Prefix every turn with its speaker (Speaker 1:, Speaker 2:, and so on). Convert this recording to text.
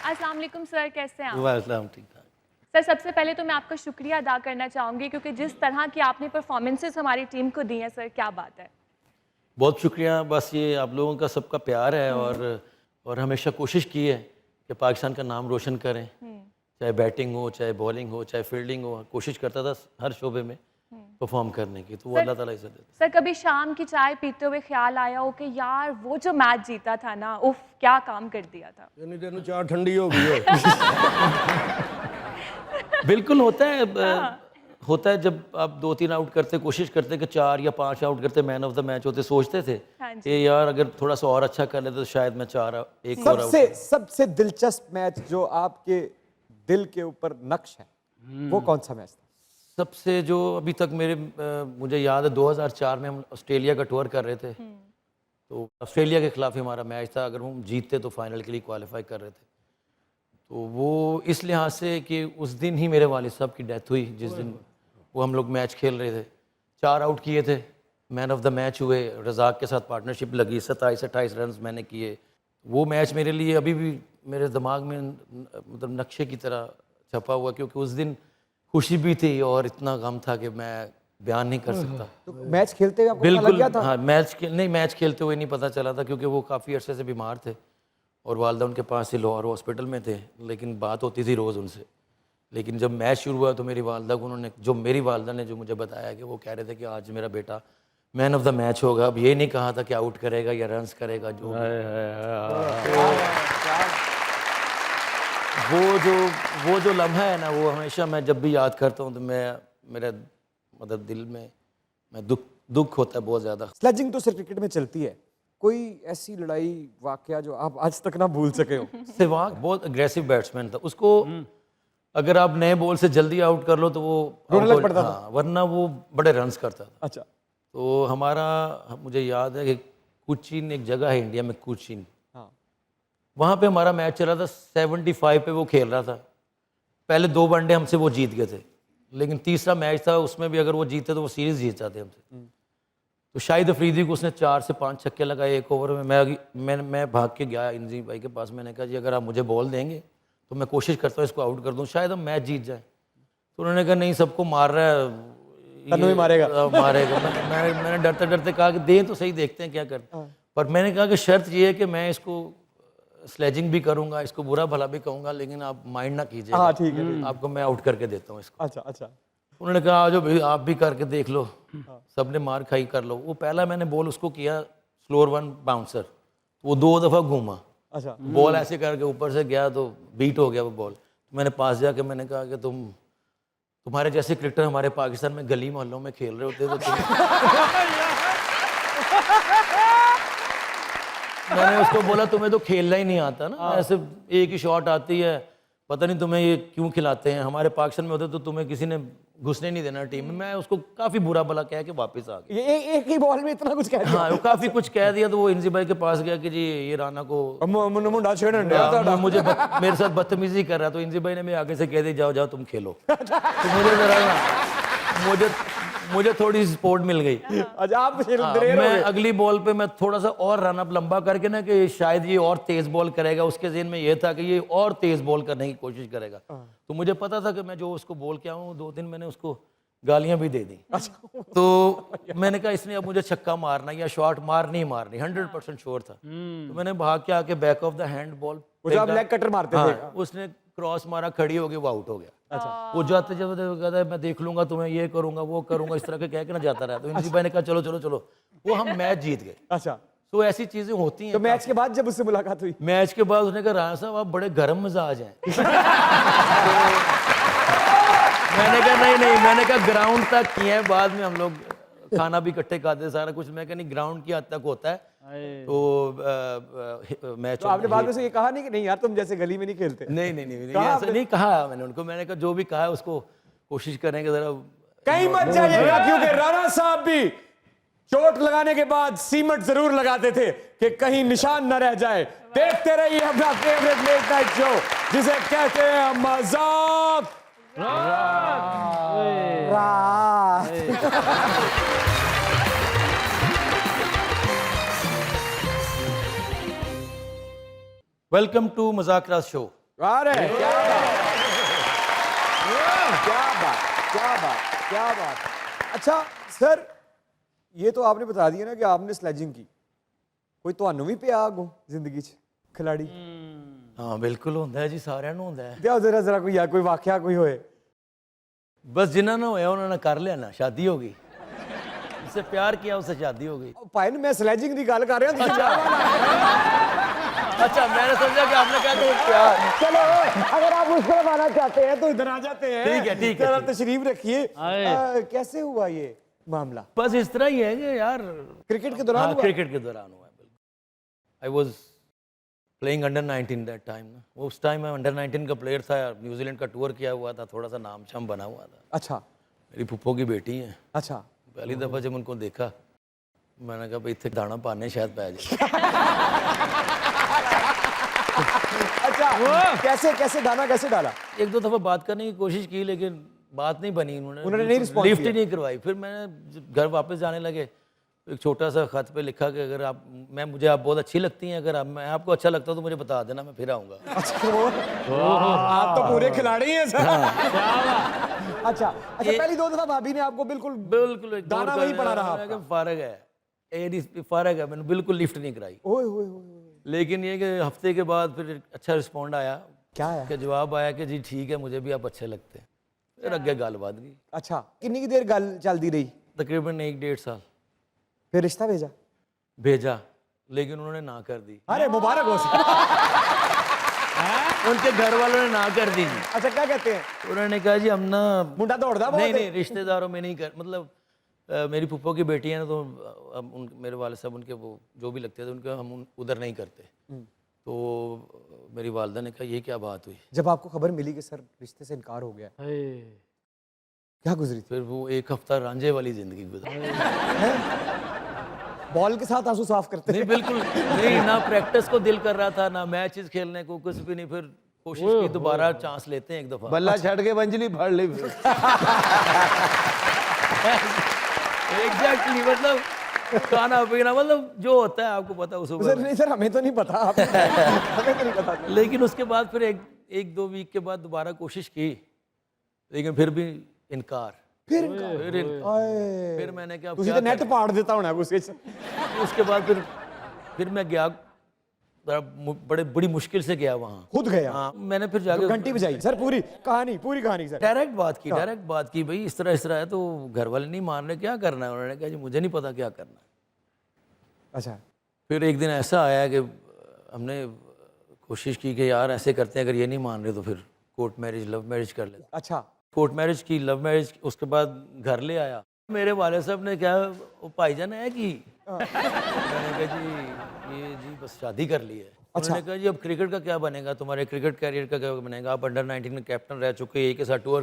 Speaker 1: अस्सलाम वालेकुम सर, कैसे हैं आप?
Speaker 2: वालेकुम, ठीक ठाक।
Speaker 1: सर सबसे पहले तो मैं आपका शुक्रिया अदा करना चाहूँगी क्योंकि जिस तरह की आपने परफॉर्मेंसेस हमारी टीम को दी हैं सर, क्या बात है।
Speaker 2: बहुत शुक्रिया, बस ये आप लोगों का सबका प्यार है और हमेशा कोशिश की है कि पाकिस्तान का नाम रोशन करें, चाहे बैटिंग हो, चाहे बॉलिंग हो, चाहे फील्डिंग हो, कोशिश करता था हर शोबे में परफॉर्म करने की, तो वो अल्लाह ताला इज़्ज़त देता
Speaker 1: सर कभी शाम की चाय पीते हुए ख्याल आया हो कि यार वो जो मैच जीता था ना, उफ क्या काम कर दिया था।
Speaker 3: यानी तेनू चाह ठंडी हो गई है।
Speaker 2: बिल्कुल होता है होता है जब आप 2-3 आउट करते, कोशिश करते कि 4 या 5 आउट करते, मैन ऑफ द मैच होते, सोचते थे
Speaker 1: हाँ जी।
Speaker 2: कि यार अगर थोड़ा सा और अच्छा कर लेते तो शायद मैं 4 एक और आउट।
Speaker 4: सबसे दिलचस्प मैच जो आपके दिल के ऊपर नक्श है वो कौन सा मैच था?
Speaker 2: सबसे जो अभी तक मुझे याद है 2004 में हम ऑस्ट्रेलिया का टूर कर रहे थे, तो ऑस्ट्रेलिया के खिलाफ ही हमारा मैच था। अगर हम जीतते तो फाइनल के लिए क्वालिफाई कर रहे थे, तो वो इस लिहाज से कि उस दिन ही मेरे वालिद साहब की डेथ हुई, जिस दिन वो हम लोग मैच खेल रहे थे। 4 आउट किए थे, मैन ऑफ द मैच हुए, रज़ाक के साथ पार्टनरशिप लगी, 27-28 रन मैंने किए। वो मैच मेरे लिए अभी भी मेरे दिमाग में मतलब नक्शे की तरह छपा हुआ, क्योंकि उस दिन खुशी भी थी और इतना गम था कि मैं बयान नहीं कर सकता।
Speaker 4: तो मैच खेलते हुए आपको पता लग गया था?
Speaker 2: हाँ, मैच खेलते हुए नहीं पता चला था, क्योंकि वो काफ़ी अरसे से बीमार थे और वालदा उनके पास ही लाहौर हॉस्पिटल में थे, लेकिन बात होती थी रोज़ उनसे। लेकिन जब मैच शुरू हुआ तो मेरी वालदा ने जो मुझे बताया कि वो कह रहे थे कि आज मेरा बेटा मैन ऑफ द मैच होगा। अब ये नहीं कहा था कि आउट करेगा या रन्स करेगा, जो वो जो लम्हा है ना, वो हमेशा मैं जब भी याद करता हूँ तो मेरा मतलब दिल में दुख होता है बहुत ज़्यादा।
Speaker 4: स्लेजिंग तो सिर्फ क्रिकेट में चलती है, कोई ऐसी लड़ाई वाकया जो आप आज तक ना भूल सके हो?
Speaker 2: सहवाग बहुत अग्रेसिव बैट्समैन था, उसको अगर आप नए बॉल से जल्दी आउट कर लो तो वो
Speaker 4: रोने लग पड़ता था।
Speaker 2: हाँ, वरना वो बड़े रन्स करता था।
Speaker 4: अच्छा।
Speaker 2: तो मुझे याद है कि कोचीन एक जगह है इंडिया में, कोचीन,
Speaker 4: हाँ।
Speaker 2: वहाँ पे हमारा मैच चला था। 75 पे वो खेल रहा था। पहले 2 वनडे हमसे वो जीत गए थे, लेकिन तीसरा मैच था, उसमें भी अगर वो जीते तो वो सीरीज़ जीत जाते हमसे। तो शाहिद अफरीदी को उसने 4 से 5 छक्के लगाए एक ओवर में। मैं भाग के गया इंजी भाई के पास, मैंने कहा जी अगर आप मुझे बॉल देंगे तो मैं कोशिश करता हूँ इसको आउट कर दूँ, शायद हम मैच जीत जाए। तो उन्होंने कहा नहीं, सबको मार रहा है,
Speaker 4: तन्नू ही मारेगा।
Speaker 2: मारेगा। मैंने डरते डरते कहा कि दें तो सही, देखते हैं क्या करते। पर मैंने कहा कि शर्त ये है कि मैं इसको स्लेजिंग भी करूँगा, इसको बुरा भला भी कहूँगा, लेकिन आप माइंड ना कीजिएगा।
Speaker 4: हाँ ठीक है।
Speaker 2: आपको मैं आउट करके देता हूँ इसको।
Speaker 4: अच्छा अच्छा।
Speaker 2: उन्होंने कहा आ जाओ भाई, आप भी करके देख लो। सबने मार खाई, कर लो। वो पहला मैंने बॉल उसको किया स्लोअर वन बाउंसर, वो 2 दफ़ा घूमा।
Speaker 4: अच्छा।
Speaker 2: बॉल ऐसे करके ऊपर से गया तो बीट हो गया वो बॉल। तो मैंने पास जाके मैंने कहा कि तुम्हारे जैसे क्रिकेटर हमारे पाकिस्तान में गली मोहल्लों में खेल रहे होते तो मैंने उसको बोला तुम्हें तो खेलना ही नहीं आता ना, ऐसे एक ही शॉट आती है, पता नहीं तुम्हें ये क्यों खिलाते हैं। हमारे पाकिस्तान में होते तो तुम्हें किसी ने घुसने नहीं देना टीम में। मैं उसको काफ़ी बुरा भला कह के वापस आ गया।
Speaker 4: ये एक ही बॉल में इतना कुछ कह दिया?
Speaker 2: हाँ, वो काफ़ी कुछ कह दिया। तो वो इंजी भाई के पास गया कि जी ये राना को
Speaker 4: मुंडा छेड़न
Speaker 2: मेरे साथ बदतमीजी कर रहा। तो इंजी भाई ने मेरे आगे से कह दिया जाओ जाओ तुम खेलो। तो मुझे जरा ना मुझे थोड़ी सपोर्ट मिल गई।
Speaker 4: अच्छा, आप
Speaker 2: मैं अगली बॉल पे मैं थोड़ा सा और रन अप लंबा करके ना कि शायद ये और तेज बॉल करेगा, उसके ज़हन में ये था कि ये और तेज बॉल करने की कोशिश करेगा। तो मुझे पता था कि मैं जो उसको बॉल किया हूँ 2-3 मैंने उसको गालियां भी दे दी। तो मैंने कहा इसने अब मुझे छक्का मारना या शॉट मारनी 100% श्योर था। तो मैंने भाग के आके back of the hand ball,
Speaker 4: आप लेग कटर मारते थे।
Speaker 2: उसने क्रॉस मारा, खड़ी हो गई, वो आउट हो गया। अच्छा। वो जाते जब कहता है मैं देख लूंगा तुम्हें, ये करूंगा वो करूंगा, इस तरह के कह के ना जाता रहा। तो इंजी भाई ने कहा चलो चलो चलो, वो हम मैच जीत गए।
Speaker 4: अच्छा।
Speaker 2: तो ऐसी चीजें होती हैं।
Speaker 4: तो मैच के बाद जब उससे मुलाकात हुई?
Speaker 2: मैच के बाद उसने कहा राणा साहब आप बड़े गर्म मिजाज हैं। मैंने कहा नहीं, मैंने कहा ग्राउंड तक किए हैं, बाद में हम लोग खाना भी इकट्ठे खाते सारा कुछ। मैं कहा नहीं, ग्राउंड की हद तक होता है। तो मैच
Speaker 4: तो आपने बाद में से ये कहा नहीं कि नहीं यार तुम जैसे गली में नहीं खेलते?
Speaker 2: नहीं ऐसा नहीं कहा मैंने उनको। मैंने कहा जो भी कहा है उसको कोशिश करेंगे जरा
Speaker 4: कहीं मत जाइएगा, क्योंकि राणा साहब भी चोट लगाने के बाद सीमेंट जरूर लगाते थे कि कहीं निशान न रह जाए। देखते रहिए अपना फेवरेट लेट नाइट शो जिसे कहते हैं मजाक
Speaker 2: वेलकम टू मजाक रात शो।
Speaker 4: अरे क्या बात, क्या बात, क्या बात। अच्छा सर, ये तो आपने बता दिया ना कि आपने स्लेजिंग की, कोई ਤੁਹਾਨੂੰ ਵੀ ਪਿਆ ਆਗੂ ਜ਼ਿੰਦਗੀ 'ਚ ਖਿਲਾੜੀ?
Speaker 2: हाँ बिल्कुल होता है जी, सारे होता है।
Speaker 4: ਦਿਓ ਜ਼ਰਾ ਜ਼ਰਾ ਕੋਈ कोई वाकया कोई होए।
Speaker 2: बस जिन्होंने होया उन्होंने कर लिया ना, शादी हो गई। जिससे प्यार किया उससे शादी हो गई।
Speaker 4: ਭਾਈ ਮੈਂ स्लेजिंग ਦੀ ਗੱਲ ਕਰ ਰਿਹਾ ਤੁਸੀਂ ਚਾਹ वाला।
Speaker 2: अच्छा मैंने समझा कि आपने कहा तो प्यार।
Speaker 4: चलो अगर आप उस तरफ आना चाहते हैं तो इधर आ जाते हैं।
Speaker 2: ठीक है, ठीक है,
Speaker 4: जरा
Speaker 2: ठीक है।
Speaker 4: तशरीफ रखिए। कैसे हुआ ये मामला?
Speaker 2: बस इस तरह ही है कि यार
Speaker 4: क्रिकेट के दौरान
Speaker 2: हाँ,
Speaker 4: हुआ?
Speaker 2: क्रिकेट के दौरान हुआ है बिल्कुल। I was playing under 19 that time ना, वो उस टाइम मैं अंडर 19 का प्लेयर था, न्यूजीलैंड का टूर किया हुआ था, थोड़ा सा नाम शाम बना हुआ था।
Speaker 4: अच्छा
Speaker 2: मेरी फुप्पो की बेटी है।
Speaker 4: अच्छा।
Speaker 2: पहली दफ़ा जब उनको देखा मैंने कहा भाई इतने दाना पाने शायद पै जाए।
Speaker 4: अच्छा कैसे कैसे दाना कैसे डाला?
Speaker 2: एक दो दफ़ा बात करने की कोशिश की लेकिन बात नहीं बनी।
Speaker 4: उन्होंने नहीं response
Speaker 2: लिफ्ट ही
Speaker 4: किया?
Speaker 2: नहीं करवाई। फिर मैंने जब घर वापस जाने लगे तो एक छोटा सा खत पे लिखा कि अगर आप मुझे आप बहुत अच्छी लगती हैं, अगर मैं आपको अच्छा लगता हूँ तो मुझे बता देना, मैं फिर आऊँगा।
Speaker 4: आप तो पूरे खिलाड़ी हैं सर। अच्छा अच्छा, पहली दो दफा भाभी ने आपको बिल्कुल
Speaker 2: बिल्कुल एक
Speaker 4: दाना
Speaker 2: दौर
Speaker 4: वहीं
Speaker 2: करने
Speaker 4: पड़ा रहा
Speaker 2: लगा, मैं कहा, फारग है फारग है, मैंने बिल्कुल लिफ्ट नहीं कराई।
Speaker 4: ओए ओए ओए,
Speaker 2: लेकिन ये कि हफ्ते के बाद फिर एक अच्छा रिस्पॉन्ड आया।
Speaker 4: क्या आया?
Speaker 2: कि जवाब आया कि जी ठीक है, मुझे भी आप अच्छे लगते हैं। फिर अगे गलबात गई।
Speaker 4: अच्छा कितनी की देर गल चलती रही?
Speaker 2: तकरीबन 1-1.5 साल
Speaker 4: फिर रिश्ता भेजा?
Speaker 2: भेजा लेकिन उन्होंने ना कर दी।
Speaker 4: अरे मुबारक हो सर।
Speaker 2: उनके घर वालों ने ना कर दी।
Speaker 4: अच्छा क्या कहते हैं?
Speaker 2: उन्होंने कहा जी हम ना
Speaker 4: मुंडा दौड़दा बहुत
Speaker 2: नहीं
Speaker 4: है।
Speaker 2: नहीं रिश्तेदारों में नहीं कर, मतलब मेरी फूफो की बेटी है ना, तो अब मेरे वाले साहब उनके वो जो भी लगते थे उनके हम उधर नहीं करते। तो मेरी वालदा ने कहा ये क्या बात हुई?
Speaker 4: जब आपको खबर मिली कि सर रिश्ते से इनकार हो गया, क्या गुजरी थी?
Speaker 2: फिर वो एक हफ्ता रांझे वाली जिंदगी गुजरी।
Speaker 4: बॉल के साथ आंसू साफ करते
Speaker 2: नहीं बिल्कुल नहीं, ना प्रैक्टिस को दिल कर रहा था, ना मैचेस खेलने को, कुछ भी नहीं। फिर कोशिश की दोबारा चांस लेते हैं एक दफा।
Speaker 3: बल्ला छड़ के बंजली फाड़ ली फिर।
Speaker 2: एग्जैक्टली, मतलब खाना पीना, मतलब जो होता है आपको पता उस
Speaker 4: सर। नहीं सर हमें तो नहीं पता, हमें तो नहीं पता।
Speaker 2: लेकिन उसके बाद फिर एक दो वीक के बाद दोबारा कोशिश की, लेकिन फिर भी इनकार।
Speaker 4: फिर
Speaker 2: फिर मैंने क्या
Speaker 4: ਤੁਸੀਂ ਤਾਂ ਨੈਟ ਪਾੜ ਦਿੱਤਾ ਹੋਣਾ ਗੁੱਸੇ 'ਚ।
Speaker 2: उसके बाद फिर मैं गया, बड़े बड़ी मुश्किल से गया वहाँ।
Speaker 4: खुद गया?
Speaker 2: हाँ, मैंने फिर जाकर
Speaker 4: घंटी बजाई सर? पूरी कहानी सर।
Speaker 2: डायरेक्ट बात की भाई इस तरह है, तो घर वाले नहीं मान रहे, क्या करना है? उन्होंने कहा जी मुझे नहीं पता क्या करना है।
Speaker 4: अच्छा
Speaker 2: फिर एक दिन ऐसा आया कि हमने कोशिश की कि यार ऐसे करते हैं, अगर ये नहीं मान रहे तो फिर कोर्ट मैरिज लव मैरिज कर लेते।
Speaker 4: अच्छा
Speaker 2: कोर्ट मैरिज की, लव मैरिज, उसके बाद घर ले आया। मेरे वाले साहब ने क्या वो भाईजान है कि मैंने कहा जी ये जी बस शादी कर ली है। उन्होंने कहा जी अब क्रिकेट का क्या बनेगा, तुम्हारे क्रिकेट कैरियर का क्या बनेगा, आप अंडर 19 में कैप्टन रह चुके, एक के साथ टूर